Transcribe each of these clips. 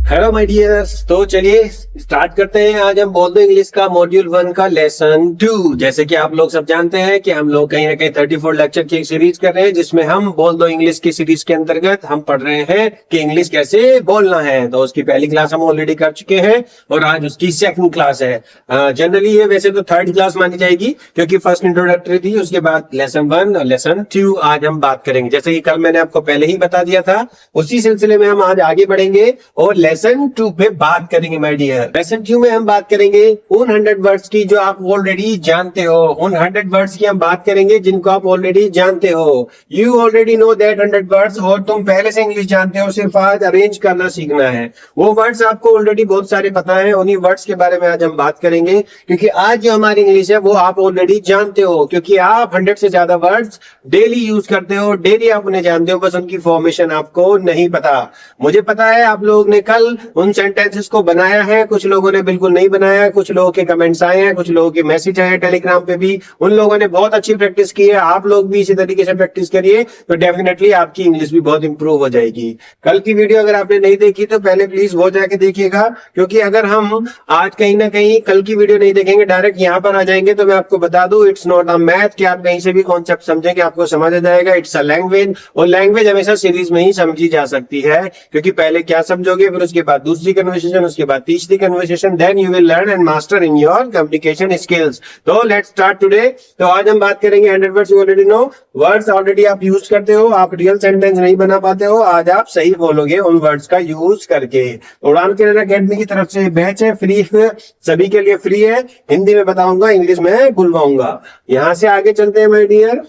Hello my dears. तो चलिए start करते हैं। आज हम बोल दो इंग्लिश का मॉड्यूल 1 का लेसन 2। जैसे कि आप लोग सब जानते हैं कि हम लोग कहीं ना कहीं 34 लेक्चर की एक सीरीज कर रहे हैं, जिसमें हम बोल दो इंग्लिश की सीरीज के अंतर्गत हम पढ़ रहे हैं कि इंग्लिश कैसे बोलना है। तो उसकी पहली क्लास हम ऑलरेडी कर चुके हैं और आज उसकी सेकंड क्लास है। जनरली ये वैसे तो थर्ड क्लास मानी जाएगी, क्योंकि फर्स्ट इंट्रोडक्टरी थी, उसके बाद लेसन 1 और लेसन 2 आज हम बात करेंगे। जैसे कि कल मैंने आपको पहले ही बता दिया था, उसी सिलसिले में हम आज आगे बढ़ेंगे और लेसन 2 पे बात करेंगे माय डियर। लेसन 2 में हम बात करेंगे उन 100 वर्ड्स की जो आप ऑलरेडी जानते हो। उन 100 वर्ड्स की हम बात करेंगे जिनको आप ऑलरेडी जानते हो। You already know that 100 words, और तुम पहले से इंग्लिश जानते हो, सिर्फ आज अरेंज करना सीखना है। वो वर्ड्स आपको ऑलरेडी बहुत सारे पता है, उन्हीं वर्ड्स के बारे में आज हम बात करेंगे, क्योंकि आज जो हमारी इंग्लिश है वो आप ऑलरेडी जानते हो, क्योंकि आप 100 से ज्यादा वर्ड्स डेली यूज करते हो, डेली आप उन्हें जानते हो, बस उनकी फॉर्मेशन आपको नहीं पता। मुझे पता है आप लोगों ने कल उन सेंटेंसेस को बनाया है, कुछ लोगों ने बिल्कुल नहीं बनाया, कुछ लोगों के कमेंट्स आए हैं, कुछ लोगों के मैसेज आए हैं टेलीग्राम पे भी, उन लोगों ने बहुत अच्छी प्रैक्टिस की है। आप लोग भी इसी तरीके से प्रैक्टिस करिए तो डेफिनेटली आपकी इंग्लिश भी बहुत इंप्रूव हो जाएगी। कल की वीडियो अगर आपने नहीं देखी तो पहले प्लीज वो जाके देखिएगा, क्योंकि अगर हम आज कहीं ना कहीं कल की वीडियो नहीं देखेंगे, डायरेक्ट यहाँ पर आ जाएंगे, तो मैं आपको बता दूं इट्स नॉट अ मैथ कि आप कहीं से भी कॉन्सेप्ट समझेंगे आपको समझ आ जाएगा। इट्स अ लैंग्वेज, और लैंग्वेज हमेशा सीरीज में ही समझी जा सकती है, क्योंकि पहले क्या समझोगे, फिर उसके बाद दूसरी कन्वर्सेशन, उसके बाद तीसरी conversation, then you will learn and master in your communication skills. तो लेट्स स्टार्ट टुडे। तो आज हम बात करेंगे 100 words you already know. Words already आप यूज करते हो, आप रियल सेंटेंस नहीं बना पाते हो, आज आप सही बोलोगे उन वर्ड्स का यूज करके। उड़ान कैरियर अकेडमी की तरफ से बैच है, फ्री है, सभी के लिए फ्री है। हिंदी में बताऊंगा, इंग्लिश में बुलवाऊंगा। यहां से आगे चलते हैं माय डियर।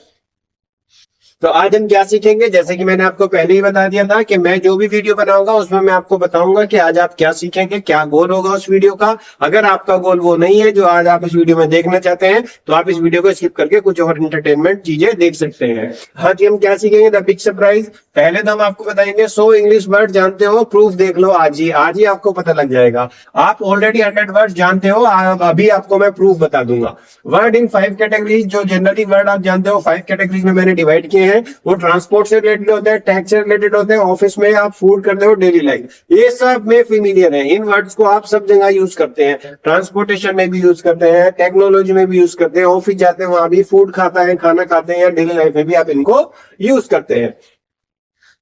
तो आज हम क्या सीखेंगे, जैसे कि मैंने आपको पहले ही बता दिया था कि मैं जो भी वीडियो बनाऊंगा उसमें मैं आपको बताऊंगा कि आज आप क्या सीखेंगे, क्या गोल होगा उस वीडियो का। अगर आपका गोल वो नहीं है जो आज आप इस वीडियो में देखना चाहते हैं, तो आप इस वीडियो को स्किप करके कुछ और एंटरटेनमेंट चीजें देख सकते हैं। हाँ जी, हम क्या सीखेंगे, द बिग सरप्राइज। पहले तो हम आपको बताएंगे 100 इंग्लिश वर्ड जानते हो, प्रूफ देख लो आज ही आपको पता लग जाएगा। आप ऑलरेडी 100 वर्ड जानते हो, अभी आपको मैं प्रूफ बता दूंगा। वर्ड इन 5 कैटेगरीज, जो जनरली वर्ड आप जानते हो 5 कैटेगरीज में मैंने डिवाइड किए हैं। वो ट्रांसपोर्ट से रिलेटेड होते हैं, टैक्स से रिलेटेड होते हैं, ऑफिस में आप फूड करते हो, डेली लाइफ, ये सब में फेमिलियर है। इन वर्ड्स को आप सब जगह यूज करते हैं, ट्रांसपोर्टेशन में भी यूज करते हैं, टेक्नोलॉजी में भी यूज करते हैं, ऑफिस जाते हैं वहां भी फूड खाना खाते हैं, या डेली लाइफ में भी आप इनको यूज करते हैं।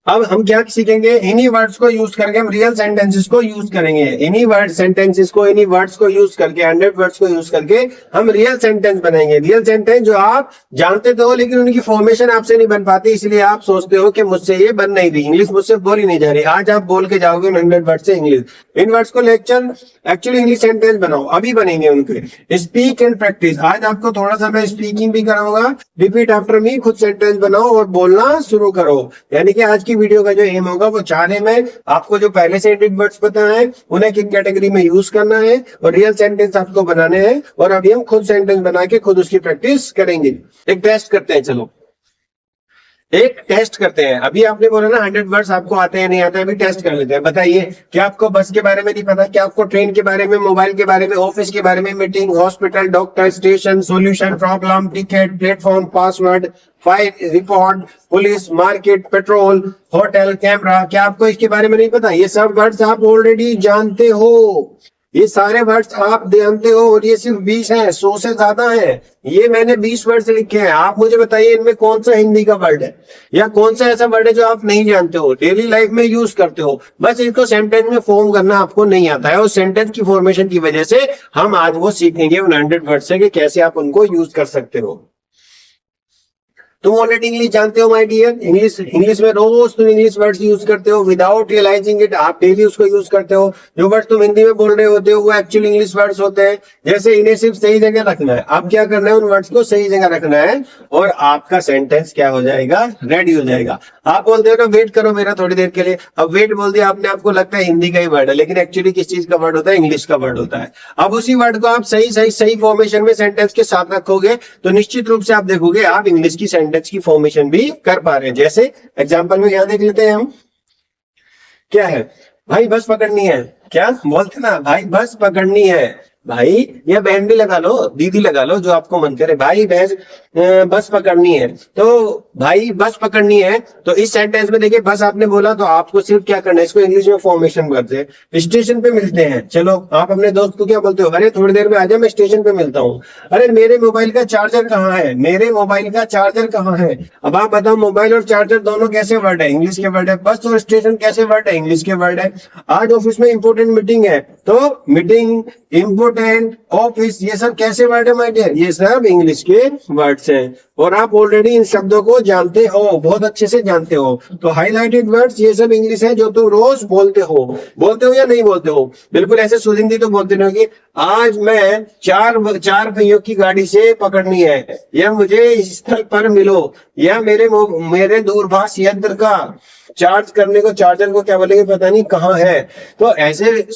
अब हम क्या सीखेंगे, इन्हीं वर्ड्स को यूज करके हम रियल सेंटेंसेस को यूज करेंगे। इन्हीं वर्ड्स को यूज करके, 100 वर्ड्स को यूज करके हम रियल सेंटेंस बनाएंगे। रियल सेंटेंस जो आप जानते तो हो, लेकिन उनकी फॉर्मेशन आपसे नहीं बन पाती, इसलिए आप सोचते हो कि मुझसे ये बन नहीं रही, इंग्लिश मुझसे बोली नहीं जा रही। आज आप बोल के जाओगे 100 वर्ड से इंग्लिश। इन वर्ड्स को लेक्चर एक्चुअली इंग्लिश सेंटेंस बनाओ, अभी बनेंगे उनके। स्पीक एंड प्रैक्टिस, आज आपको थोड़ा सा मैं स्पीकिंग भी कराऊंगा। रिपीट आफ्टर मी, खुद सेंटेंस बनाओ और बोलना शुरू करो। यानी कि आज की वीडियो का जो एम होगा वो 4 एम है। आपको जो पहले से 100 वर्ड्स पता है उन्हें किन कैटेगरी में यूज करना है, और रियल सेंटेंस आपको बनाने हैं, और अभी हम खुद सेंटेंस बना के खुद उसकी प्रैक्टिस करेंगे। एक टेस्ट करते हैं, चलो एक टेस्ट करते हैं। अभी आपने बोला ना 100 वर्ड्स आपको आते हैं नहीं आते हैं, अभी टेस्ट कर लेते हैं। बताइए, क्या आपको बस के बारे में नहीं पता, क्या आपको ट्रेन के बारे में, मोबाइल के बारे में, ऑफिस के बारे में, meeting, hospital, doctor, station, solution, problem, ticket, platform, password, file, report, police, market, petrol, hotel, camera, क्या आपको इसके बारे में नहीं पता? ये सब वर्ड्स आप ऑलरेडी जानते हो, ये सारे वर्ड्स आप जानते हो, और ये सिर्फ 20 है, 100 से ज्यादा है। ये मैंने 20 वर्ड्स लिखे हैं। आप मुझे बताइए इनमें कौन सा हिंदी का वर्ड है, या कौन सा ऐसा वर्ड है जो आप नहीं जानते हो, डेली लाइफ में यूज करते हो, बस इसको सेंटेंस में फॉर्म करना आपको नहीं आता है। और सेंटेंस की फॉर्मेशन की वजह से हम आज वो सीखेंगे उन 100 वर्ड से कि कैसे आप उनको यूज कर सकते हो। तुम ऑलरेडी इंग्लिश जानते हो माय डियर। इंग्लिश में रोज तुम इंग्लिश वर्ड्स यूज करते हो विदाउट रियलाइजिंग इट, आप डेली उसको यूज करते हो। जो वर्ड्स तुम हिंदी में बोल रहे होते हो वो एक्चुअली इंग्लिश वर्ड्स होते हैं। जैसे इन्हें सिर्फ सही जगह रखना है, अब क्या करना है, उन वर्ड्स को सही जगह रखना है, और आपका सेंटेंस क्या हो जाएगा, रेडी हो जाएगा। आप बोलते हो ना वेट करो मेरा थोड़ी देर के लिए, अब वेट बोल दिया आपने, आपको लगता है हिंदी का ही वर्ड है, लेकिन एक्चुअली किस चीज का वर्ड होता है, इंग्लिश का वर्ड होता है। अब उसी वर्ड को आप सही फॉर्मेशन में सेंटेंस के साथ रखोगे तो निश्चित रूप से आप देखोगे आप इंग्लिश की सेंटेंस की फॉर्मेशन भी कर पा रहे हैं। जैसे एग्जांपल में क्या देख लेते हैं हम, क्या है, भाई बस पकड़नी है, क्या बोलते ना, भाई बस पकड़नी है। भाई, या बहन भी लगा लो, दीदी लगा लो, जो आपको मन करे। भाई भैंस बस पकड़नी है, तो भाई बस पकड़नी है, तो इस सेंटेंस में देखिए बस आपने बोला, तो आपको सिर्फ क्या करना है, इसको इंग्लिश में फॉर्मेशन करते हैं। स्टेशन पे मिलते हैं, चलो आप अपने दोस्त को क्या बोलते हो, अरे थोड़ी देर में आ जा, मैं स्टेशन पे मिलता हूँ। अरे मेरे मोबाइल का चार्जर कहाँ है, मेरे मोबाइल का चार्जर कहाँ है। अब आप बताओ, मोबाइल और चार्जर दोनों कैसे वर्ड है, इंग्लिश के वर्ड है। बस और स्टेशन कैसे वर्ड है, इंग्लिश के वर्ड है। आज ऑफिस में इंपॉर्टेंट मीटिंग है, तो मीटिंग, इम्पोर्टेंट, ऑफिस, ये सब कैसे वर्ड है माय डियर, ये सब इंग्लिश के वर्ड्स हैं। और आप ऑलरेडी इन शब्दों को जानते हो, बहुत अच्छे से जानते हो। तो हाईलाइटेड वर्ड्स ये सब इंग्लिश है जो तुम रोज बोलते हो या नहीं बोलते हो। बिल्कुल ऐसे सुनिंदी तो बोलते नहीं कि आज मैं चार पहियों की गाड़ी से पकड़नी है, या मुझे इस स्थल पर मिलो, या मेरे दूरभाष यंत्र का चार्ज करने को, चार्जर को क्या बोलेंगे पता नहीं कहाँ है। तो ऐसे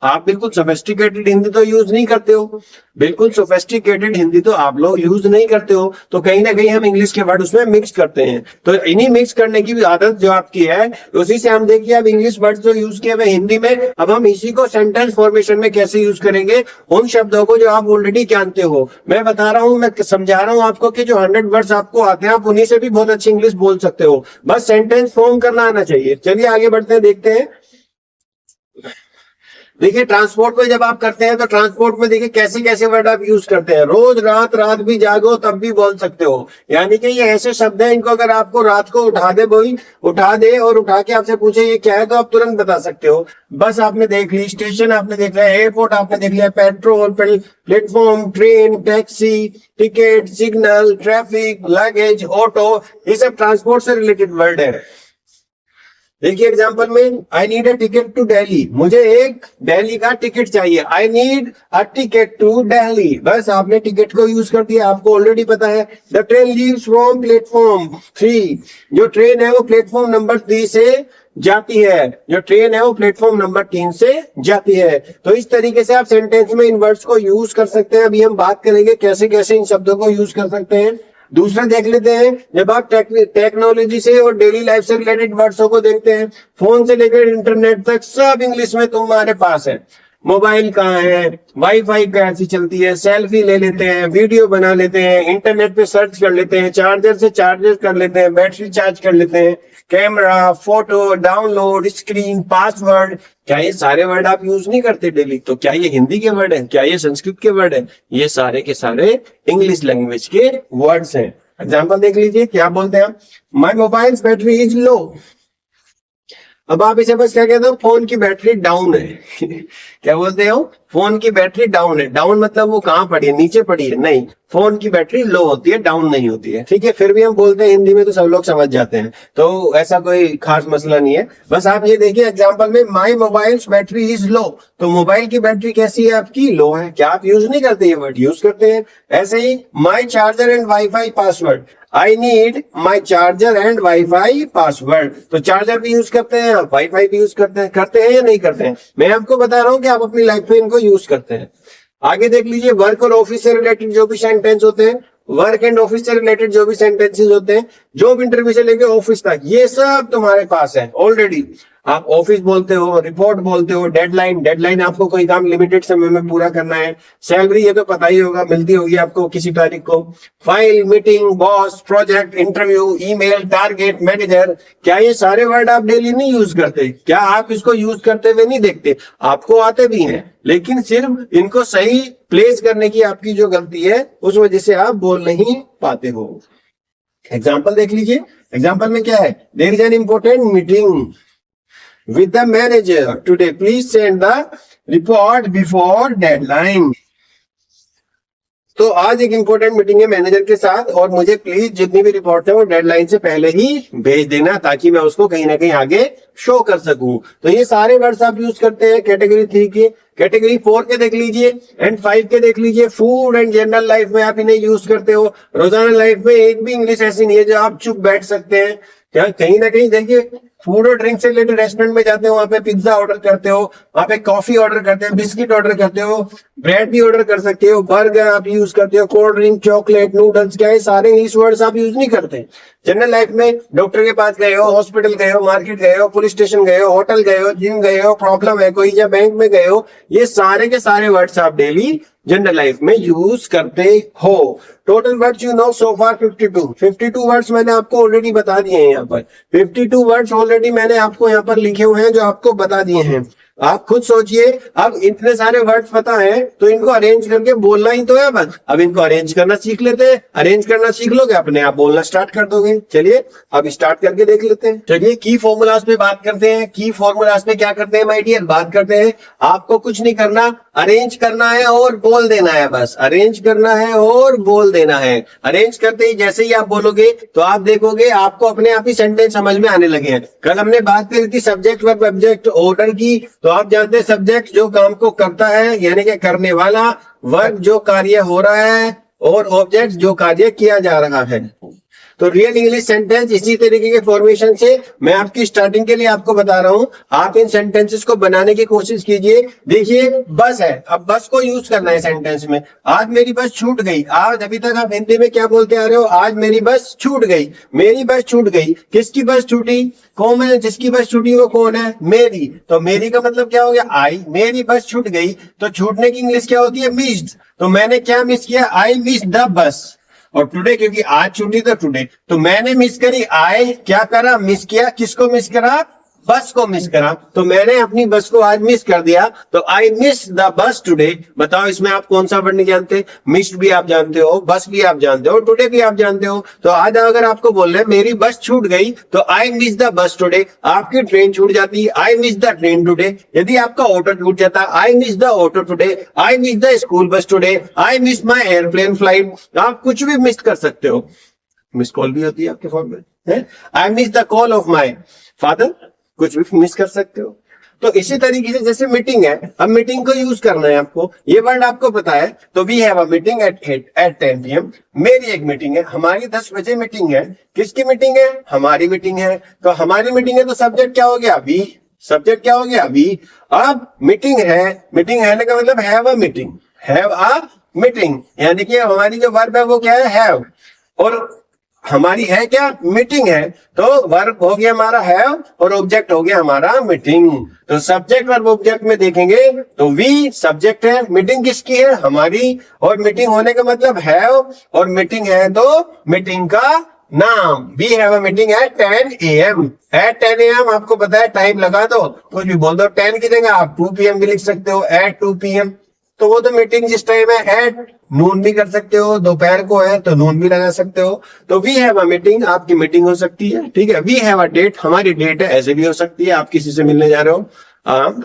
आप बिल्कुल सोफेस्टिकेटेड हिंदी तो यूज नहीं करते हो, बिल्कुल सोफेस्टिकेटेड हिंदी तो आप लोग यूज नहीं करते हो। तो कहीं ना कहीं हम इंग्लिश के वर्ड उसमें मिक्स करते हैं। तो इन्हीं मिक्स करने की भी आदत जो आपकी है, उसी से हम देखिए अब इंग्लिश वर्ड जो यूज किए हुए हिंदी में, अब हम इसी को सेंटेंस फॉर्मेशन में कैसे यूज करेंगे, उन शब्दों को जो आप ऑलरेडी जानते हो। मैं बता रहा हूँ, मैं समझा रहा हूँ आपको कि जो 100 वर्ड्स आपको आते हैं, आप उन्हीं से भी बहुत अच्छी इंग्लिश बोल सकते हो, बस सेंटेंस फॉर्म करना आना चाहिए। चलिए आगे बढ़ते हैं, देखते हैं। देखिए ट्रांसपोर्ट में जब आप करते हैं, तो ट्रांसपोर्ट में देखिए कैसे कैसे वर्ड आप यूज करते हैं। रोज रात भी जागो तब भी बोल सकते हो, यानी कि ये ऐसे शब्द हैं, इनको अगर आपको रात को उठा दे और उठा के आपसे पूछे ये क्या है, तो आप तुरंत बता सकते हो। बस आपने देख ली, स्टेशन आपने देख लिया, एयरपोर्ट आपने देख लिया, petrol, platform, train, taxi, ticket, signal, traffic, luggage, auto, ये सब ट्रांसपोर्ट से रिलेटेड वर्ड है। देखिए एग्जांपल में, I need a ticket to Delhi, मुझे एक दिल्ली का टिकट चाहिए। I need a ticket to Delhi, बस आपने टिकट को यूज कर दिया, आपको ऑलरेडी पता है। The train leaves from platform 3, जो ट्रेन है वो प्लेटफॉर्म नंबर 3 से जाती है, जो ट्रेन है वो प्लेटफॉर्म नंबर 3 से जाती है। तो इस तरीके से आप सेंटेंस में इन वर्ड्स को यूज कर सकते हैं। अभी हम बात करेंगे कैसे कैसे इन शब्दों को यूज कर सकते हैं। दूसरा देख लेते हैं, जब आप टेक्नोलॉजी से और डेली लाइफ से रिलेटेड वर्ड्सों को देखते हैं, फोन से लेकर इंटरनेट तक सब इंग्लिश में तुम्हारे पास है। मोबाइल कहाँ है, वाईफाई कैसी चलती है, सेल्फी ले लेते हैं, वीडियो बना लेते हैं, इंटरनेट पे सर्च कर लेते हैं, चार्जर से चार्जर कर लेते हैं, बैटरी चार्ज कर लेते हैं, camera, photo, download, screen, password, क्या ये सारे वर्ड आप यूज नहीं करते डेली? तो क्या ये हिंदी के वर्ड है, क्या ये संस्कृत के वर्ड है? ये सारे के सारे इंग्लिश लैंग्वेज के वर्ड्स हैं। एग्जाम्पल देख लीजिए, क्या बोलते हैं हम, my mobile battery is low. अब आप इसे बस क्या कहते हो, फोन की बैटरी डाउन है। क्या बोलते हो, फोन की बैटरी डाउन है। डाउन मतलब वो कहाँ पड़ी है, नीचे पड़ी है? नहीं, फोन की बैटरी लो होती है, डाउन नहीं होती है। ठीक है, फिर भी हम बोलते हैं हिंदी में तो सब लोग समझ जाते हैं, तो ऐसा कोई खास मसला नहीं है। बस आप ये देखिए एग्जांपल में, my mobile battery is low, तो मोबाइल की बैटरी कैसी है आपकी, लो है। क्या आप यूज नहीं करते ये वर्ड? यूज करते हैं। ऐसे ही my charger and wifi password, I need my charger and wifi password, तो चार्जर भी यूज करते हैं, वाईफाई भी यूज करते हैं या नहीं करते हैं? मैं आपको बता रहा हूँ कि आप अपनी लाइफ में इनको यूज करते हैं। आगे देख लीजिए, वर्क और ऑफिस से रिलेटेड जो भी सेंटेंस होते हैं, वर्क एंड ऑफिस से रिलेटेड जो भी सेंटेंसेस होते हैं, जॉब इंटरव्यू से लेकर ऑफिस तक, ये सब तुम्हारे पास है ऑलरेडी। आप ऑफिस बोलते हो, रिपोर्ट बोलते हो, डेडलाइन आपको कोई काम लिमिटेड समय में पूरा करना है। सैलरी ये तो पता ही होगा, मिलती होगी आपको किसी तारीख को। File, meeting, boss, project, interview, email, target, manager, क्या ये सारे वर्ड आप डेली नहीं यूज करते? क्या आप इसको यूज करते हुए नहीं देखते? आपको आते भी हैं, लेकिन सिर्फ इनको सही प्लेस करने की आपकी जो गलती है, उस वजह से आप बोल नहीं पाते हो। एग्जाम्पल देख लीजिए, एग्जाम्पल में क्या है, there is an important meeting with the manager today, please send the report before deadline। तो आज एक इंपॉर्टेंट मीटिंग है मैनेजर के साथ, और मुझे प्लीज जितनी भी रिपोर्ट है वो डेडलाइन से पहले ही भेज देना, ताकि मैं उसको कहीं ना कहीं आगे शो कर सकूं। तो ये सारे वर्ड्स आप यूज करते हैं कैटेगरी 3 के। कैटेगरी 4 के देख लीजिए एंड 5 के देख लीजिए। फूड एंड जनरल लाइफ में आप इन्हें यूज करते हो। रोजाना लाइफ में एक भी इंग्लिश ऐसी नहीं है जो आप चुप बैठ सकते हैं। क्या कहीं ना कहीं देखिए, फूड और ड्रिंक से रिलेटेड रेस्टोरेंट में जाते हो, वहां पे पिज्जा ऑर्डर करते हो, वहां पे कॉफी ऑर्डर करते हो, बिस्किट ऑर्डर करते हो, ब्रेड भी ऑर्डर कर सकते हो, बर्गर आप यूज करते हो, कोल्ड ड्रिंक, चॉकलेट, नूडल्स, क्या है सारे इंग्लिश वर्ड्स आप यूज नहीं करते। जनरल लाइफ में डॉक्टर के पास गए हो, हॉस्पिटल गए हो, मार्केट गए हो, पुलिस स्टेशन गए हो, होटल गए हो, जिम गए हो, प्रॉब्लम है कोई या बैंक में गए हो, ये सारे के सारे वर्ड्स आप डेली जनरल लाइफ में यूज करते हो। Total words you know so far 52 words मैंने आपको ऑलरेडी बता दिए हैं। यहाँ पर 52 वर्ड्स ऑलरेडी मैंने आपको यहाँ पर लिखे हुए हैं जो आपको बता दिए हैं। आप खुद सोचिए, अब इतने सारे वर्ड्स पता है तो इनको अरेंज करके बोलना ही तो है बस। अब इनको अरेंज करना सीख लेते हैं। अरेंज करना सीख लोगे अपने आप बोलना स्टार्ट कर दोगे। चलिए अब स्टार्ट करके देख लेते हैं। चलिए की फॉर्मूलाज पे बात करते हैं। की फॉर्मूलाज पे क्या करते हैं माय डियर, बात करते हैं। आपको कुछ नहीं करना, अरेंज करना है और बोल देना है बस। अरेंज करना है और बोल देना है। अरेंज करते ही जैसे ही आप बोलोगे तो आप देखोगे आपको अपने आप ही सेंटेंस समझ में आने लगे हैं। कल हमने बात करी थी सब्जेक्ट वर्ब ऑब्जेक्ट ऑर्डर की, तो आप जानते हैं सब्जेक्ट जो काम को करता है यानी कि करने वाला, वर्ब जो कार्य हो रहा है और ऑब्जेक्ट जो कार्य किया जा रहा है। तो रियल इंग्लिश सेंटेंस इसी तरीके के फॉर्मेशन से मैं आपकी स्टार्टिंग के लिए आपको बता रहा हूं। आप इन सेंटेंसेस को बनाने की कोशिश कीजिए। देखिए बस है, अब बस को यूज करना है सेंटेंस में। आज मेरी बस छूट गई। आज अभी तक आप हिंदी में क्या बोलते आ रहे हो, आज मेरी बस छूट गई, मेरी बस छूट गई। किसकी बस छूटी, कौन है जिसकी बस छूटी, वो कौन है, मेरी। तो मेरी का मतलब क्या हो गया, आई। मेरी बस छूट गई तो छूटने की इंग्लिश क्या होती है, मिस्ड। तो मैंने क्या मिस किया, आई मिस द बस। और टुडे क्योंकि आज छुट्टी तो टुडे, तो मैंने मिस करी, आई क्या करा, मिस किया। किसको मिस करा, बस को मिस करा। तो मैंने अपनी बस को आज मिस कर दिया, तो I miss the bus today. बताओ इसमें आप कौन सा वर्ड नहीं जानते, मिस्ड भी आप जानते हो, बस भी आप जानते हो, टुडे भी आप जानते हो। तो आज अगर आपको बोल रहे मेरी बस छूट गई तो I miss the bus today. आपकी ट्रेन छूट जाती है, I miss the train today. यदि आपका ऑटो छूट जाता, I miss the auto today, I miss the school bus today, I miss my airplane flight. आप कुछ भी मिस कर सकते हो। मिस कॉल भी होती है आपके फोन में, I miss the call of my father, कुछ भी मिस कर सकते हो। तो इसी तरीके से जैसे मीटिंग है, अब मीटिंग को यूज करना है आपको, ये वर्ड आपको पता है। तो we have a meeting at 10 PM। मेरी एक मीटिंग है, हमारी 10 बजे मीटिंग है। किसकी मीटिंग है, हमारी मीटिंग है। तो हमारी मीटिंग है तो सब्जेक्ट क्या हो गया, वी। सब्जेक्ट क्या हो गया, वी। अब मीटिंग है, मीटिंग है का मतलब have a meeting, have a meeting, यानी कि हमारी जो वर्ब है वो क्या है, हैव। और हमारी है क्या, मीटिंग है। तो वर्ब हो गया हमारा हैव और ऑब्जेक्ट हो गया हमारा मीटिंग। तो सब्जेक्ट वर्ब ऑब्जेक्ट में देखेंगे तो वी सब्जेक्ट है, मीटिंग किसकी है, हमारी। और मीटिंग होने का मतलब हैव, और मीटिंग है तो मीटिंग का नाम। We have a meeting at 10 AM। At 10 AM आपको पता है टाइम लगा दो, कुछ भी बोल दो, 10 की जगह आप 2 PM भी लिख सकते हो, एट 2 PM। तो वो तो मीटिंग जिस टाइम है, एट नून भी कर सकते हो, दोपहर को है तो नून भी लगा सकते हो। तो वी हैव अ मीटिंग, आपकी मीटिंग हो सकती है, ठीक है। वी हैव अ डेट, हमारी डेट है, ऐसे भी हो सकती है। आप किसी से मिलने जा रहे हो,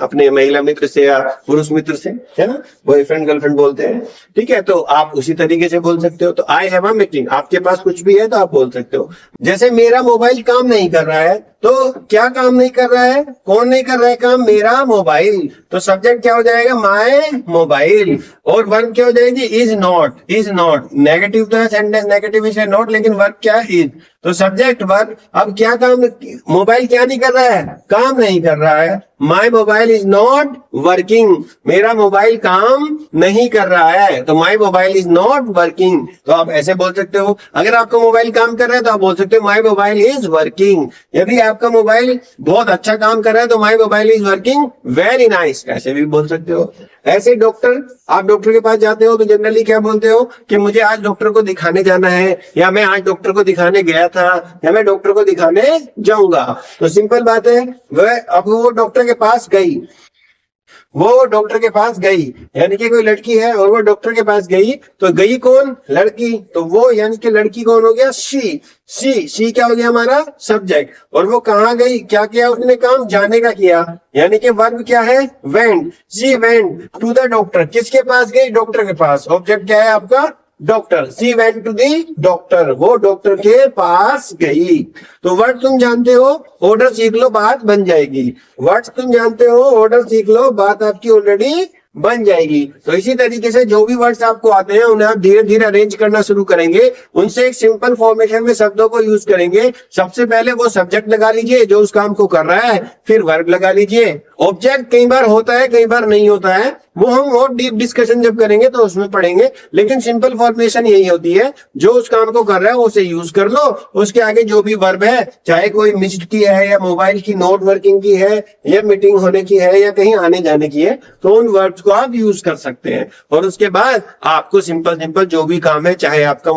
अपने महिला मित्र से या पुरुष मित्र से, है ना, बॉयफ्रेंड गर्लफ्रेंड बोलते हैं, ठीक है। तो आप उसी तरीके से बोल सकते हो। तो आई हैव अ मीटिंग, आपके पास कुछ भी है तो आप बोल सकते हो। जैसे मेरा मोबाइल काम नहीं कर रहा है, तो क्या काम नहीं कर रहा है, कौन नहीं कर रहा है काम, मेरा मोबाइल। तो सब्जेक्ट क्या हो जाएगा, माय मोबाइल। और वर्ब क्या हो जाएगी, is not. Is not negative तो है सेंटेंस, नेगेटिव इज नॉट, लेकिन वर्ब क्या है, इज। तो सब्जेक्ट वर्ब। अब क्या काम, मोबाइल क्या नहीं कर रहा है, काम नहीं कर रहा है। My mobile is not working, मेरा मोबाइल काम नहीं कर रहा है। तो my mobile is not working. तो आप ऐसे बोल सकते हो। अगर आपका मोबाइल काम कर रहा है तो आप बोल सकते हो माई मोबाइल इज वर्किंग। यदि आपका मोबाइल बहुत अच्छा काम कर रहा है तो my mobile is working very nice, ऐसे भी बोल सकते हो। ऐसे डॉक्टर, आप डॉक्टर के पास जाते हो तो जनरली क्या बोलते हो कि मुझे आज डॉक्टर को दिखाने जाना है, या मैं आज डॉक्टर को दिखाने गया था, या मैं डॉक्टर को दिखाने जाऊंगा। तो सिंपल बात है, वह अब वो डॉक्टर के पास गई, वो डॉक्टर के पास गई, यानी कि कोई लड़की है और वो डॉक्टर के पास गई। तो गई कौन, लड़की। तो वो यानी कि लड़की कौन हो गया, शी। शी क्या हो गया हमारा सब्जेक्ट। और वो कहाँ गई, क्या किया उसने काम, जाने का किया, यानी कि वर्ब क्या है, went. She went to the doctor, किसके पास गई, डॉक्टर के पास। ऑब्जेक्ट क्या है आपका, doctor. She went to the doctor, वो डॉक्टर के पास गई। तो वर्ड तुम जानते हो, ऑर्डर सीख लो, बात बन जाएगी। वर्ड तुम जानते हो, ऑर्डर सीख लो, बात आपकी ऑलरेडी बन जाएगी। तो इसी तरीके से जो भी वर्ड्स आपको आते हैं उन्हें आप धीरे धीरे अरेंज करना शुरू करेंगे, उनसे एक सिंपल फॉर्मेशन में शब्दों को यूज करेंगे। सबसे पहले वो सब्जेक्ट लगा लीजिए जो उस काम को कर रहा है, फिर वर्ब लगा लीजिए। ऑब्जेक्ट कई बार होता है कई बार नहीं होता है, वो हम और डीप डिस्कशन जब करेंगे तो उसमें पढ़ेंगे, लेकिन सिंपल फॉर्मेशन यही होती है, जो उस काम को कर रहा है उसे यूज कर लो, उसके आगे जो भी वर्ब है, चाहे कोई मिस्ड की है या मोबाइल की नोट वर्किंग की है या मीटिंग होने की है या कहीं आने जाने की है, तो उन वर्ब्स को आप यूज कर सकते हैं। और उसके बाद आपको सिंपल सिंपल जो भी काम है, चाहे आपका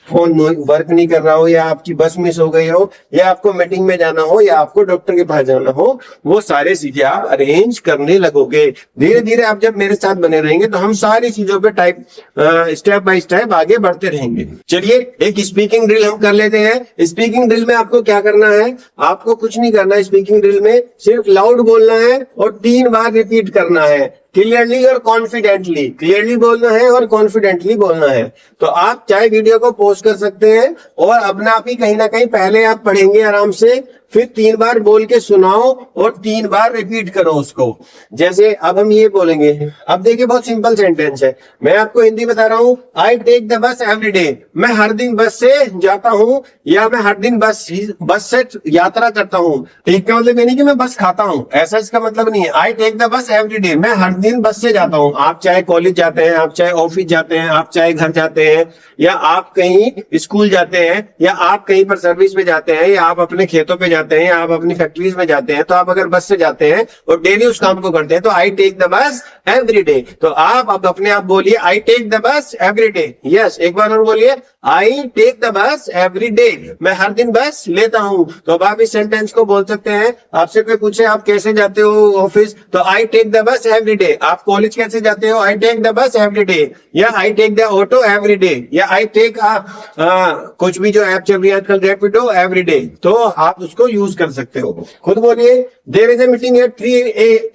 फोन वर्क नहीं कर रहा हो या आपकी बस मिस हो गई हो या आपको मीटिंग में जाना हो या आपको डॉक्टर के पास जाना हो, वो सारी चीजें आप अरेंज करने लगोगे। धीरे धीरे आप जब मेरे साथ बने रहेंगे तो हम सारी चीजों पे स्टेप बाय स्टेप आगे बढ़ते रहेंगे। चलिए एक स्पीकिंग ड्रिल हम कर लेते हैं। स्पीकिंग ड्रिल में आपको क्या करना है, आपको कुछ नहीं करना है। स्पीकिंग ड्रिल में सिर्फ लाउड बोलना है और 3 बार रिपीट करना है, क्लियरली और कॉन्फिडेंटली। क्लियरली बोलना है और कॉन्फिडेंटली बोलना है। तो आप चाहे वीडियो को पॉज कर सकते हैं और अपना आप ही कहीं ना कहीं पहले आप पढ़ेंगे आराम से, फिर 3 बार बोल के सुनाओ और 3 बार रिपीट करो उसको। जैसे अब हम ये बोलेंगे, अब देखिए बहुत सिंपल सेंटेंस है, मैं आपको हिंदी बता रहा हूँ। I take the bus every day, मैं हर दिन बस से जाता हूँ या मैं हर दिन बस से यात्रा करता हूँ। टेक का मतलब ये नहीं कि मैं बस खाता हूँ, ऐसा इसका मतलब नहीं है। I take the bus every day, मैं हर दिन बस से जाता हूँ। आप चाहे कॉलेज जाते हैं, आप चाहे ऑफिस जाते हैं, आप चाहे घर जाते हैं या आप कहीं स्कूल जाते हैं या आप कहीं पर सर्विस पे जाते हैं या आप अपने खेतों पे जाते हैं या आप अपनी फैक्ट्रीज में जाते हैं, तो आप अगर बस से जाते हैं और डेली उस काम को करते हैं तो I take the bus every day. तो आप अब अपने आप बोलिए I take the bus every day. Yes, एक बार और बोलिए I take the bus every day, मैं हर दिन बस लेता हूं। तो अब आप इस सेंटेंस को बोल सकते हैं। आपसे कोई पूछे आप कैसे जाते हो ऑफिस, तो I take the bus every day. आप कॉलेज कैसे जाते हो, I take the bus every day, या I take the auto every day, या आई टेक कुछ भी जो ऐप चल रही है आजकल रैपिडो एवरी डे। तो आप उसको यूज कर सकते हो। खुद बोलिए there is a meeting at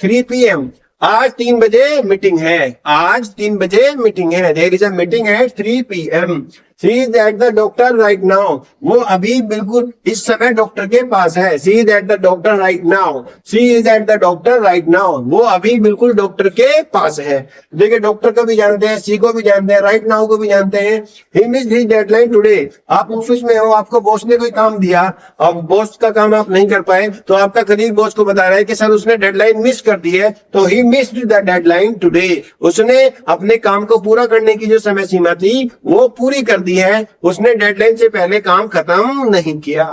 3 PM, आज 3 बजे मीटिंग है, आज 3 बजे मीटिंग है। There is a meeting at 3 PM। She is at the doctor right now, वो अभी बिल्कुल इस समय डॉक्टर के पास है। She is at the doctor right now, she is at the doctor right now, वो अभी बिल्कुल डॉक्टर के पास है। देखिए डॉक्टर को भी जानते हैं, सी को भी जानते हैं, राइट नाउ को भी जानते हैं। He missed his deadline today, आप ऑफिस में हो, आपको बॉस ने कोई काम दिया, अब बॉस का काम आप नहीं कर पाए, तो आपका कलीग बॉस को बता रहा है कि सर उसने डेडलाइन मिस कर दी है। तो he missed the deadline today, उसने अपने काम को पूरा करने की जो समय सीमा थी वो पूरी कर दी है, उसने डेडलाइन से पहले काम खत्म नहीं किया।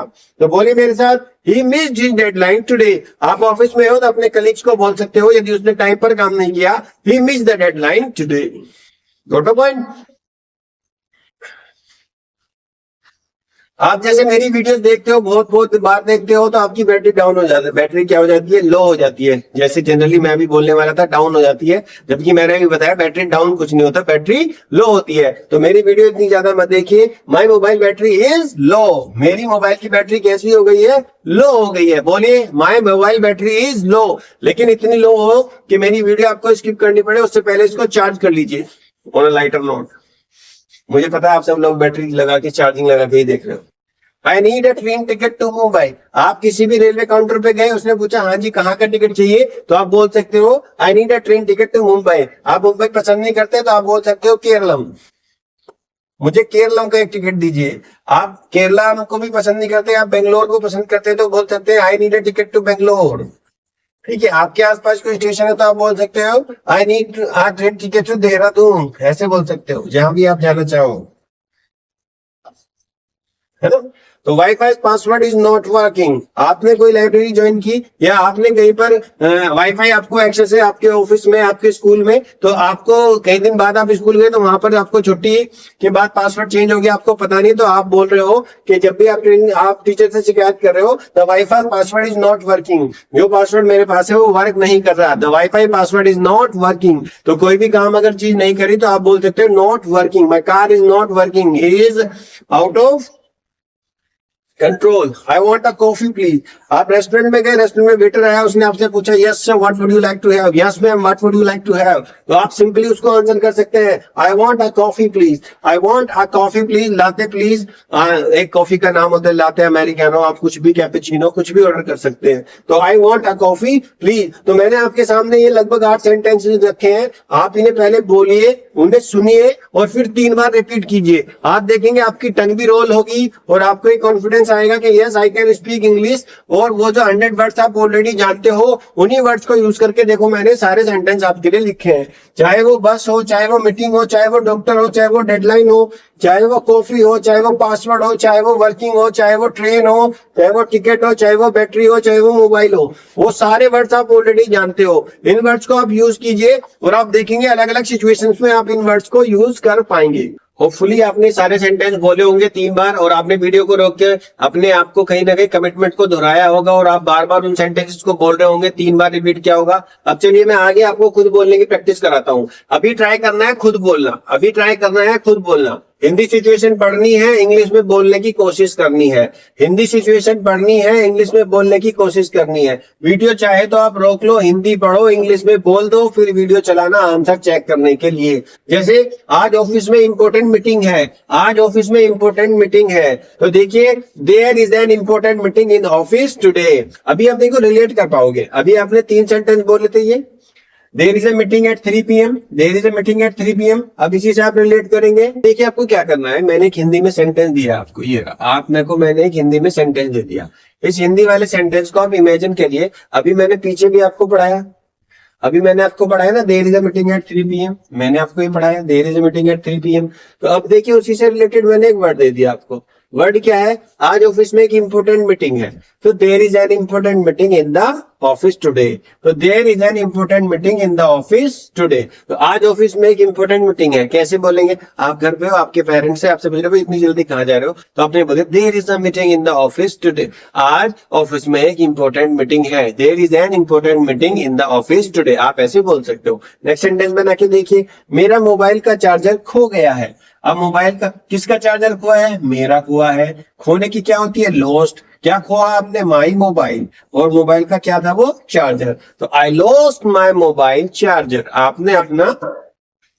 तो बोलिए मेरे साथ he missed his deadline today. आप ऑफिस में हो तो अपने कलीग्स को बोल सकते हो यदि उसने टाइम पर काम नहीं किया, he missed the deadline today. Got a point. आप जैसे मेरी वीडियोस देखते हो, बहुत बार देखते हो, तो आपकी बैटरी डाउन हो जाती है। बैटरी क्या हो जाती है, लो हो जाती है। जैसे जनरली मैं भी बोलने वाला था, डाउन हो जाती है, जबकि मैंने भी बताया बैटरी डाउन कुछ नहीं होता, बैटरी लो होती है। तो मेरी वीडियो इतनी ज्यादा मत देखिए। My mobile battery is low, मेरी मोबाइल की बैटरी कैसी हो गई है, लो हो गई है। बोलिए my mobile battery is low, लेकिन इतनी लो हो कि मेरी वीडियो आपको स्किप करनी पड़े, उससे पहले इसको चार्ज कर लीजिए ऑन अ लाइटर नोट। मुझे पता है आप सब लोग बैटरी लगा के चार्जिंग लगा के ही देख रहे हो। I need a train ticket to Mumbai, आप किसी भी रेलवे काउंटर पे गए, उसने पूछा हाँ जी कहाँ का टिकट चाहिए, तो आप बोल सकते हो I need a train ticket to Mumbai. आप मुंबई पसंद नहीं करते तो आप बोल सकते हो केरलम, मुझे केरलम का एक टिकट दीजिए। आप केरला को भी पसंद नहीं करते, आप बेंगलोर को पसंद करते तो बोल सकते हैं I need a ticket to Bangalore. ठीक है, आपके आसपास कोई स्टेशन है तो आप बोल सकते हो I need a train ticket to Dehradun, ऐसे बोल सकते हो, जहां भी आप जाना चाहो, है ना। तो wifi password is not working, आपने कोई लाइब्रेरी ज्वाइन की या आपने कहीं पर वाईफाई आपको एक्सेस है आपके ऑफिस में, आपके स्कूल में, तो आपको कई दिन बाद आप स्कूल गए तो वहां पर आपको छुट्टी के बाद पासवर्ड चेंज हो गया, आपको पता नहीं, तो आप बोल रहे हो कि जब भी आप टीचर से शिकायत कर रहे हो the wifi password is not working, जो पासवर्ड मेरे पास है वो वर्क नहीं कर रहा, the wifi password is not working. तो कोई भी काम अगर चीज नहीं करी तो आप बोल सकते हो not working, my car is not working, is out of control, I want a coffee please. आप रेस्टोरेंट में गए, रेस्टोरेंट में वेटर आया, उसने आपसे पूछा yes sir what would you like to have, yes ma'am what would you like to have, तो आप सिंपली उसको आंसर कर सकते हैं I want a coffee please, I want a coffee please, latte please. एक कॉफी का नाम होता है लाते अमेरिकानो, आप कुछ भी कैपेचिनो कुछ भी ऑर्डर कर सकते हैं। तो आई वॉन्ट अ कॉफी प्लीज। तो मैंने आपके सामने ये लगभग 8 सेंटेंसेस रखे हैं, आप इन्हें पहले बोलिए, उन्हें सुनिए और फिर 3 बार रिपीट कीजिए। आप देखेंगे आपकी टंग भी रोल होगी और आपको एक कॉन्फिडेंस आएगा कि yes I can speak English. और वो जो 100 वर्ड्स आप ऑलरेडी जानते हो, उन्हीं वर्ड्स को यूज करके देखो, मैंने सारे सेंटेंस आपके लिए लिखे हैं। चाहे वो बस हो, चाहे वो मीटिंग हो, चाहे वो डॉक्टर हो, चाहे वो डेडलाइन हो, चाहे वो कॉफी हो, चाहे वो पासवर्ड हो, चाहे वो वर्किंग हो, चाहे वो ट्रेन हो, चाहे वो टिकट हो, चाहे वो बैटरी हो, चाहे वो मोबाइल हो, वो सारे वर्ड्स आप ऑलरेडी जानते हो। इन वर्ड्स को आप यूज कीजिए और आप देखेंगे अलग अलग सिचुएशंस में आप इन वर्ड्स को यूज कर पाएंगे। होपफुली आपने सारे सेंटेंस बोले होंगे 3 बार और आपने वीडियो को रोक के अपने आप को कहीं ना कहीं कमिटमेंट को दोहराया होगा और आप बार बार उन सेंटेंसेस को बोल रहे होंगे। 3 बार रिपीट किया होगा। अब चलिए मैं आगे आपको खुद बोलने की प्रैक्टिस कराता हूँ। अभी ट्राई करना है खुद बोलना, अभी ट्राई करना है खुद बोलना। हिंदी सिचुएशन पढ़नी है, इंग्लिश में बोलने की कोशिश करनी है। हिंदी सिचुएशन पढ़नी है, इंग्लिश में बोलने की कोशिश करनी है। वीडियो चाहे तो आप रोक लो, हिंदी पढ़ो, इंग्लिश में बोल दो, फिर वीडियो चलाना आंसर चेक करने के लिए। जैसे आज ऑफिस में इंपॉर्टेंट मीटिंग है, आज ऑफिस में इंपॉर्टेंट मीटिंग है, तो देखिए there is an important meeting in office today. अभी आप देखो रिलेट कर पाओगे। अभी आपने 3 सेंटेंस बोले थे ये, there is a meeting at 3 PM, there is a meeting at 3 PM। अब इसी से आप रिलेट करेंगे। देखिए आपको क्या करना है, मैंने एक हिंदी में सेंटेंस दिया आपको, ये आपने को मैंने एक हिंदी में सेंटेंस दे दिया। इस हिंदी वाले सेंटेंस को आप इमेजिन करिए, अभी मैंने पीछे भी आपको पढ़ाया, अभी मैंने आपको पढ़ाया ना there is a meeting at 3 PM, मैंने आपको ये पढ़ाया there is a meeting at 3 PM। तो अब देखिए उसी से रिलेटेड मैंने एक वर्ड दे दिया आपको। वर्ड क्या है, आज ऑफिस में एक इंपॉर्टेंट मीटिंग है, तो there is an important meeting in the office today. तो there is an important meeting in the office today. तो आज ऑफिस में एक इंपॉर्टेंट मीटिंग है। कैसे बोलेंगे, आप घर पे हो, आपके पेरेंट्स से आपसे पूछ रहे हो इतनी जल्दी कहाँ जा रहे हो, तो आपने बोले there is a meeting in the office today. आज ऑफिस में एक इंपॉर्टेंट मीटिंग है, there is an important meeting in the office today. आप ऐसे बोल सकते हो। नेक्स्ट सेंटेंस बना के देखिए, मेरा मोबाइल का चार्जर खो गया है। अब मोबाइल का किसका चार्जर खोआ है, मेरा खोआ है। खोने की क्या होती है, लॉस्ट। क्या खोआ आपने, माई मोबाइल, और मोबाइल का क्या था वो, चार्जर। तो I lost my mobile charger, आपने अपना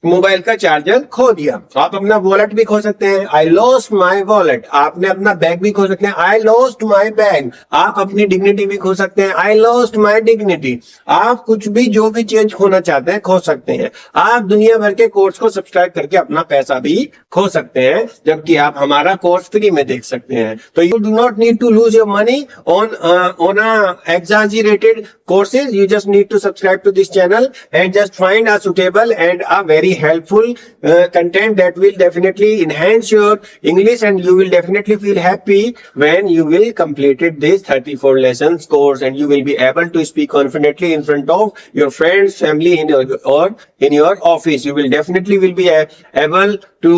मोबाइल का चार्जर खो दिया। आप अपना वॉलेट भी खो सकते हैं, आई लॉस्ट माई वॉलेट। आपने अपना बैग भी खो सकते हैं, आई लॉस्ट माई बैग। आप अपनी डिग्निटी भी खो सकते हैं, आई लॉस्ट माई डिग्निटी। आप कुछ भी जो भी चेंज खोना चाहते हैं खो सकते हैं। आप दुनिया भर के कोर्स को सब्सक्राइब करके अपना पैसा भी खो सकते हैं, जबकि आप हमारा कोर्स फ्री में देख सकते हैं। तो you do not need to lose your money on exaggerated courses. You just need to subscribe to this channel and just find a suitable and a very helpful content that will definitely enhance your English, and you will definitely feel happy when you will completed this 34 lessons course, and you will be able to speak confidently in front of your friends, family, or in your office. You will definitely be able to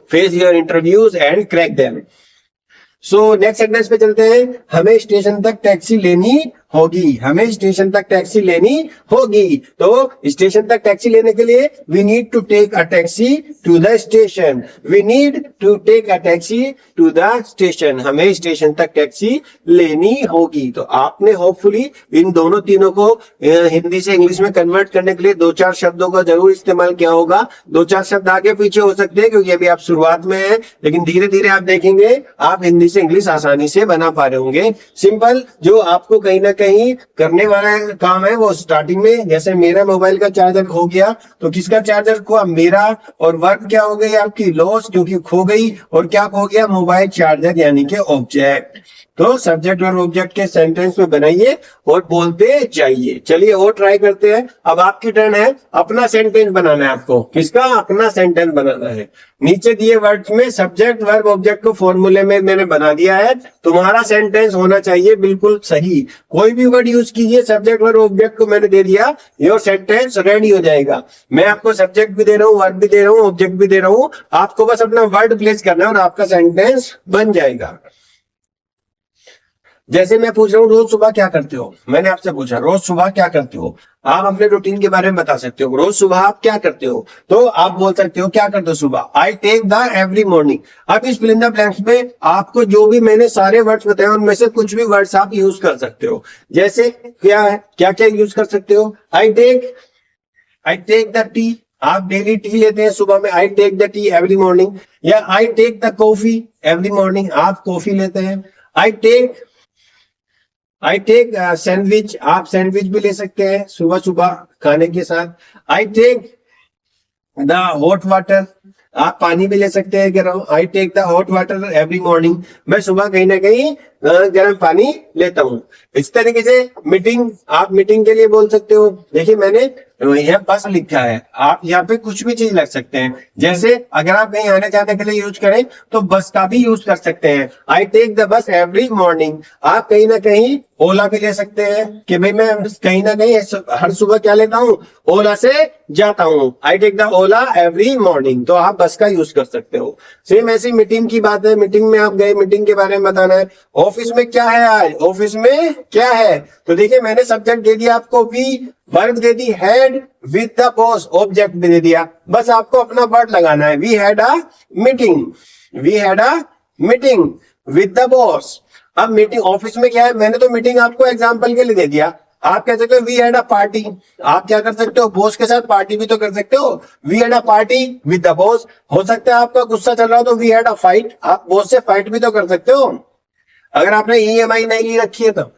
face your interviews and crack them. So next sentence पे चलते हैं, हमें station तक taxi लेनी होगी, हमें station तक taxi लेनी होगी। तो स्टेशन तक टैक्सी लेने के लिए we need to take a taxi to the station, we need to take a taxi to the station. हमें स्टेशन तक टैक्सी लेनी होगी। तो आपने होपफुली इन दोनों तीनों को हिंदी से इंग्लिश में कन्वर्ट करने के लिए 2-4 शब्दों का जरूर इस्तेमाल किया होगा। 2-4 शब्द आगे पीछे हो सकते हैं क्योंकि अभी आप शुरुआत में हैं, लेकिन धीरे धीरे आप देखेंगे आप हिंदी से इंग्लिश आसानी से बना पा रहे होंगे। सिंपल जो आपको कहीं ना कहीं करने वाला काम है वो स्टार्टिंग में, जैसे मेरा मोबाइल का चार्जर खो गया, तो किसका चार्जर खोआ, मेरा, और वर्ब क्या हो गई आपकी, लॉस, क्योंकि खो गई, और क्या खो गया, मोबाइल चार्जर यानी कि ऑब्जेक्ट। तो सब्जेक्ट और ऑब्जेक्ट के सेंटेंस में बनाइए और बोलते जाइए। चलिए और ट्राई करते हैं। अब आपकी टर्न है, अपना सेंटेंस बनाना है आपको। किसका, अपना सेंटेंस बनाना है। नीचे दिए वर्ड्स में सब्जेक्ट वर्ब ऑब्जेक्ट को फॉर्मूले में मैंने बना दिया है। तुम्हारा सेंटेंस होना चाहिए बिल्कुल सही। कोई भी वर्ड यूज कीजिए, सब्जेक्ट वर्ब ऑब्जेक्ट को मैंने दे दिया, योर सेंटेंस रेडी हो जाएगा। मैं आपको सब्जेक्ट भी दे रहा हूँ, वर्ब भी दे रहा हूँ, ऑब्जेक्ट भी दे रहा हूँ। आपको बस अपना वर्ड प्लेस करना है और आपका सेंटेंस बन जाएगा। जैसे मैं पूछ रहा हूँ रोज सुबह क्या करते हो, मैंने आपसे पूछा रोज सुबह क्या करते हो, आप अपने रूटीन के बारे में बता सकते हो, रोज सुबह आप क्या करते हो, तो आप बोल सकते हो क्या करते हो सुबह, I take the every morning. अब इस फिल इन द ब्लैंक्स में आपको जो भी मैंने सारे वर्ड्स बताए उनमें से कुछ भी वर्ड्स आप यूज कर सकते हो। जैसे क्या है, क्या क्या यूज कर सकते हो, आई टेक द टी, आप डेली टी लेते हैं सुबह में, I take the tea every morning. या I take the coffee every morning, आप कॉफी लेते हैं। आई टेक सैंडविच, आप सैंडविच भी ले सकते हैं सुबह सुबह खाने के साथ। I take the hot water, आप पानी भी ले सकते हैं, कह रहा हूं I take the hot water every morning, मैं सुबह कहीं ना कहीं गर्म पानी लेता हूं। इस तरीके से मीटिंग, आप मीटिंग के लिए बोल सकते हो। देखिए मैंने यहाँ बस लिखा है, आप यहाँ पे कुछ भी चीज लग सकते हैं। जैसे अगर आप कहीं आने जाने के लिए यूज करें तो बस का भी यूज कर सकते हैं, I take the bus every morning. आप कहीं ना कहीं ओला भी ले सकते हैं कि भाई मैं कहीं ना कहीं हर सुबह क्या लेता हूँ, ओला से जाता हूँ, I take the Ola every morning, तो आप बस का यूज कर सकते हो। सेम ऐसी मीटिंग की बात है, मीटिंग में आप गए, मीटिंग के बारे में बताना है। ऑफिस में क्या है, आज ऑफिस में क्या है, तो देखिए मैंने सब्जेक्ट दे दिया आपको वी, वर्ब दे दी had with the boss, object भी दे दिया, बस आपको अपना वर्ड लगाना है। We had a meeting, we had a meeting with the boss. अब मीटिंग ऑफिस में क्या है, मैंने तो मीटिंग आपको एग्जांपल के लिए दे दिया। आप कह सकते हो वी हैड अ पार्टी, आप क्या कर सकते हो, बॉस के साथ पार्टी भी तो कर सकते हो। We had a party with the boss, हो सकता है आपका गुस्सा चल रहा हो तो वी हैड अ फाइट, आप बॉस से फाइट भी तो कर सकते हो। अगर आपने ईएमआई नहीं ली रखी है तो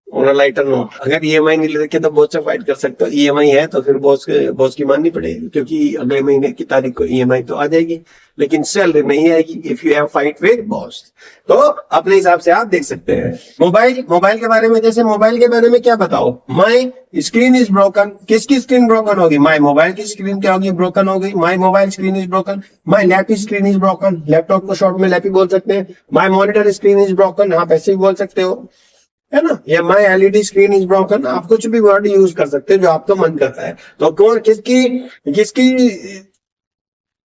लाइटर नो, अगर ईएमआई नहीं ले रखी तो बॉस से फाइट कर सकते हो, ईएमआई है तो फिर बॉस की माननी पड़ेगी, क्योंकि अगले महीने की तारीख को ईएमआई तो आ जाएगी लेकिन सैलरी नहीं आएगी if you have fight with boss. तो अपने हिसाब से आप देख सकते हैं। मोबाइल के बारे में, जैसे मोबाइल के बारे में क्या बताओ, माई स्क्रीन इज ब्रोकन, किसकी स्क्रीन ब्रोकन होगी, माई मोबाइल की स्क्रीन क्या होगी, ब्रोकन हो गई, my mobile screen is broken. My lap screen is broken, laptop को शॉर्ट में लैप ही बोल सकते हैं। माई मॉनिटर स्क्रीन इज ब्रोकन, आप ऐसे भी बोल सकते हो, है ना। या माई एलईडी स्क्रीन इज ब्रोकन, आप कुछ भी वर्ड यूज कर सकते हो जो आपका मन करता है। तो कौन किसकी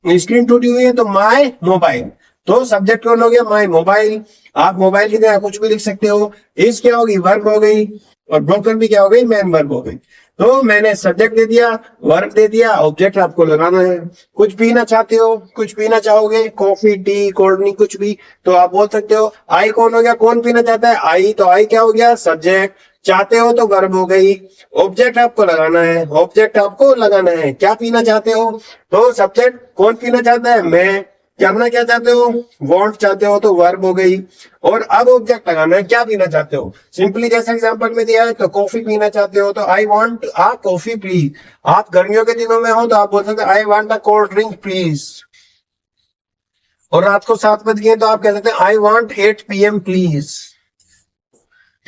स्क्रीन टूटी हुई है, तो माई मोबाइल, तो सब्जेक्ट कौन हो गया, माई मोबाइल। आप मोबाइल की तरह कुछ भी लिख सकते हो। इस क्या होगी, वर्ब हो गई, और ब्रोकन भी क्या हो गई, मैन वर्ब हो गई। तो मैंने सब्जेक्ट दे दिया, वर्ब दे दिया, ऑब्जेक्ट आपको लगाना है। कुछ पीना चाहते हो, कुछ पीना चाहोगे, कॉफी टी कोल्ड ड्रिंक कुछ भी, तो आप बोल सकते हो आई कौन हो गया, कौन पीना चाहता है, आई, तो आई क्या हो गया, सब्जेक्ट। चाहते हो तो वर्ब हो गई, ऑब्जेक्ट आपको लगाना है, ऑब्जेक्ट आपको लगाना है। क्या पीना चाहते हो, तो सब्जेक्ट, कौन पीना चाहता है, मैं। करना क्या चाहते हो, वांट चाहते हो, तो वर्ब हो गई। और अब ऑब्जेक्ट लगाना है, क्या पीना चाहते हो, सिंपली जैसे एग्जांपल में दिया है तो कॉफी पीना चाहते हो, तो I want a coffee please. आप गर्मियों के दिनों में हो तो आप बोल सकते हो I want a cold drink please. और रात को 7 बज गए तो आप कह सकते हैं आई वांट 8 PM प्लीज।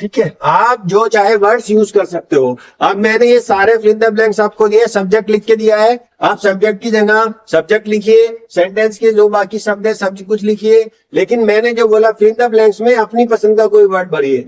ठीक है, आप जो चाहे वर्ड्स यूज कर सकते हो। अब मैंने ये सारे फिल इन द ब्लैंक्स आपको दिए, सब्जेक्ट लिख के दिया है, आप सब्जेक्ट की जगह सब्जेक्ट लिखिए, सेंटेंस के जो बाकी शब्द है सब कुछ लिखिए। लेकिन मैंने जो बोला फिल इन द ब्लैंक्स में अपनी पसंद का कोई वर्ड भरिए,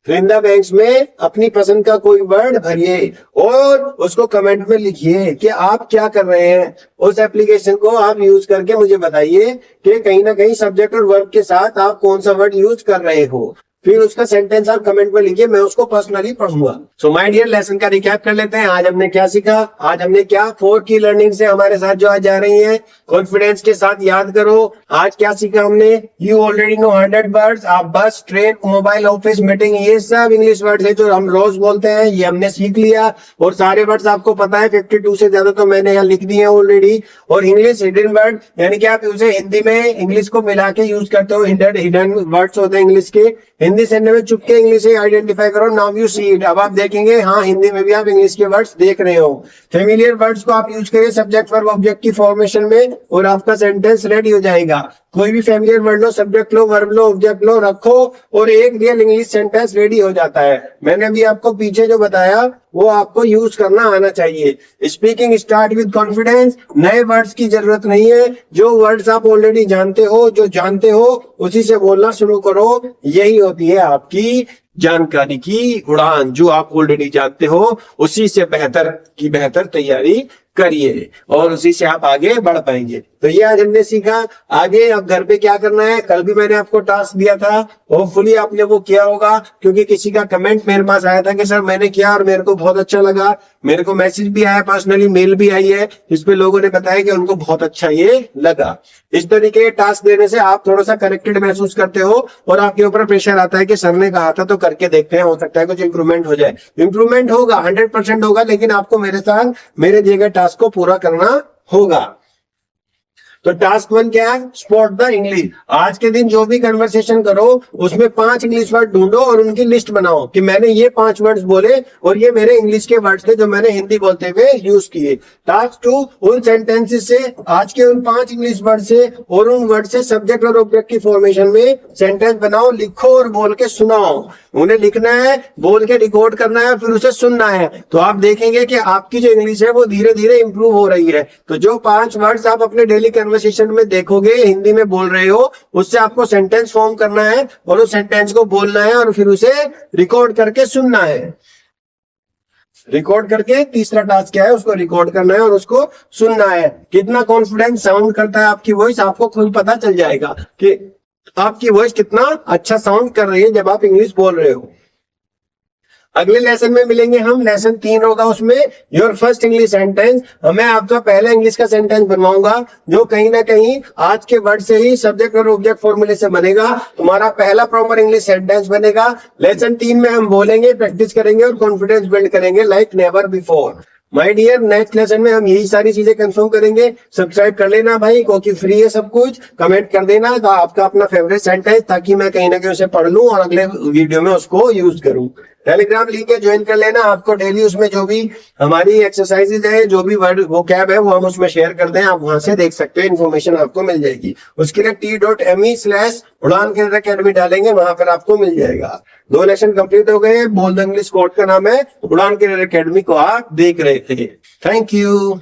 फिल इन द ब्लैंक्स में अपनी पसंद का कोई वर्ड भरिए और उसको कमेंट में लिखिए कि आप क्या कर रहे हैं। उस एप्लीकेशन को आप यूज करके मुझे बताइए कि कहीं ना कहीं सब्जेक्ट और वर्ब के साथ आप कौन सा वर्ड यूज कर रहे हो। फिर उसका सेंटेंस आप कमेंट में लिखिए, मैं उसको पर्सनली पढ़ूंगा। सो माय डियर, लेसन का रिकैप कर लेते हैं। आज हमने क्या सीखा, आज हमने क्या 4 की लर्निंग से हमारे साथ जो आज जा रही है, कॉन्फिडेंस के साथ याद करो। आज क्या सीखा हमने, यू ऑलरेडी नो 100 वर्ड्स। आप बस, ट्रेन, मोबाइल, ऑफिस, मीटिंग, ये सब इंग्लिश वर्ड्स है जो हम रोज बोलते हैं, ये हमने सीख लिया। और सारे वर्ड्स आपको पता है, 52 से ज्यादा तो मैंने यहाँ लिख दिए ऑलरेडी। और इंग्लिश हिडन वर्ड, यानी कि आप उसे हिंदी में इंग्लिश को मिला के यूज करते हो। हिडन वर्ड्स होते हैं इंग्लिश के, हिंदी से में चुपके इंग्लिश से आइडेंटिफाई करो। नाउ यू सी इट, अब आप देखेंगे हाँ हिंदी में भी आप इंग्लिश के वर्ड्स देख रहे हो। फेमिलियर वर्ड्स को आप यूज करिए सब्जेक्ट वर्ब ऑब्जेक्ट की फॉर्मेशन में और आपका सेंटेंस रेडी हो जाएगा। कोई भी फेमिलियर वर्ड लो, सब्जेक्ट लो, वर्ब लो, ऑब्जेक्ट लो, रखो और एक रियल इंग्लिश सेंटेंस रेडी हो जाता है। मैंने अभी आपको पीछे जो बताया वो आपको यूज करना आना चाहिए। स्पीकिंग स्टार्ट विद कॉन्फिडेंस, नए वर्ड्स की जरूरत नहीं है। जो वर्ड्स आप ऑलरेडी जानते हो, जो जानते हो उसी से बोलना शुरू करो। यही होती है आपकी जानकारी की उड़ान, जो आप ऑलरेडी जानते हो उसी से बेहतर की बेहतर तैयारी करिए और उसी से आप आगे बढ़ पाएंगे। तो ये आज हमने सीखा। आगे अब घर पे क्या करना है, कल भी मैंने आपको टास्क दिया था, होपफुली आपने वो किया होगा, क्योंकि किसी का कमेंट मेरे पास आया था कि सर मैंने किया और मेरे को बहुत अच्छा लगा। मेरे को मैसेज भी आया, पर्सनली मेल भी आई है, जिसपे लोगों ने बताया कि उनको बहुत अच्छा ये लगा। इस तरीके के टास्क देने से आप थोड़ा सा कनेक्टेड महसूस करते हो और आपके ऊपर प्रेशर आता है कि सर ने कहा था तो करके देखते हैं, हो सकता है कुछ इंप्रूवमेंट हो जाए। इंप्रूवमेंट होगा, 100% होगा, लेकिन आपको मेरे साथ मेरे दिए गए टास्क को पूरा करना होगा। तो टास्क 1 क्या है, स्पॉट द इंग्लिश। आज के दिन जो भी कन्वर्सेशन करो उसमें 5 इंग्लिश वर्ड ढूंढो और उनकी लिस्ट बनाओ कि मैंने ये 5 वर्ड्स बोले और ये मेरे इंग्लिश के वर्ड्स थे जो मैंने हिंदी बोलते हुए यूज किए। टास्क 2, उन सेंटेंसेस से, आज के उन 5 इंग्लिश वर्ड से और उन वर्ड से सब्जेक्ट और ऑब्जेक्ट की फॉर्मेशन में सेंटेंस बनाओ, लिखो और बोल के सुनाओ। उन्हें लिखना है, बोल के रिकॉर्ड करना है, फिर उसे सुनना है। तो आप देखेंगे कि आपकी जो इंग्लिश है वो धीरे धीरे इंप्रूव हो रही है। तो जो 5 वर्ड्स आप अपने डेली कन्वर्सेशन में देखोगे हिंदी में बोल रहे हो, उससे आपको सेंटेंस फॉर्म करना है और उस सेंटेंस को बोलना है और फिर उसे रिकॉर्ड करके सुनना है। रिकॉर्ड करके तीसरा टास्क क्या है, उसको रिकॉर्ड करना है और उसको सुनना है। कितना कॉन्फिडेंस साउंड करता है आपकी वॉइस, आपको खुद पता चल जाएगा कि आपकी वॉइस कितना अच्छा साउंड कर रही है जब आप इंग्लिश बोल रहे हो। अगले लेसन में मिलेंगे हम, लेसन 3 होगा, उसमें योर फर्स्ट इंग्लिश सेंटेंस। मैं आपका पहला इंग्लिश का सेंटेंस बनवाऊंगा जो कहीं ना कहीं आज के वर्ड से ही सब्जेक्ट और ऑब्जेक्ट फॉर्मूले से बनेगा। तुम्हारा पहला प्रॉपर इंग्लिश सेंटेंस बनेगा। लेसन 3 में हम बोलेंगे, प्रैक्टिस करेंगे और कॉन्फिडेंस बिल्ड करेंगे like never before. My dear, next lesson में हम यही सारी चीजें कंफर्म करेंगे। सब्सक्राइब कर लेना भाई, क्योंकि फ्री है सब कुछ। कमेंट कर देना तो आपका अपना फेवरेट सेंटेंस, ताकि मैं कहीं ना कहीं उसे पढ़ लूं और अगले वीडियो में उसको यूज करूं। टेलीग्राम लिंक है, ज्वाइन कर लेना। आपको डेली उसमें जो भी हमारी एक्सरसाइजेज है, जो भी वर्ड वो कैब है, वो हम उसमें शेयर कर दें, आप वहां से देख सकते हो, इन्फॉर्मेशन आपको मिल जाएगी। उसके लिए t.me/उड़ान कैरियर अकेडमी डालेंगे, वहां पर आपको मिल जाएगा। 2 लेसन कंप्लीट हो गए। बोल द इंग्लिश कोर्स का नाम है उड़ान कैरियर अकेडमी को आप देख रहे थे। Thank you.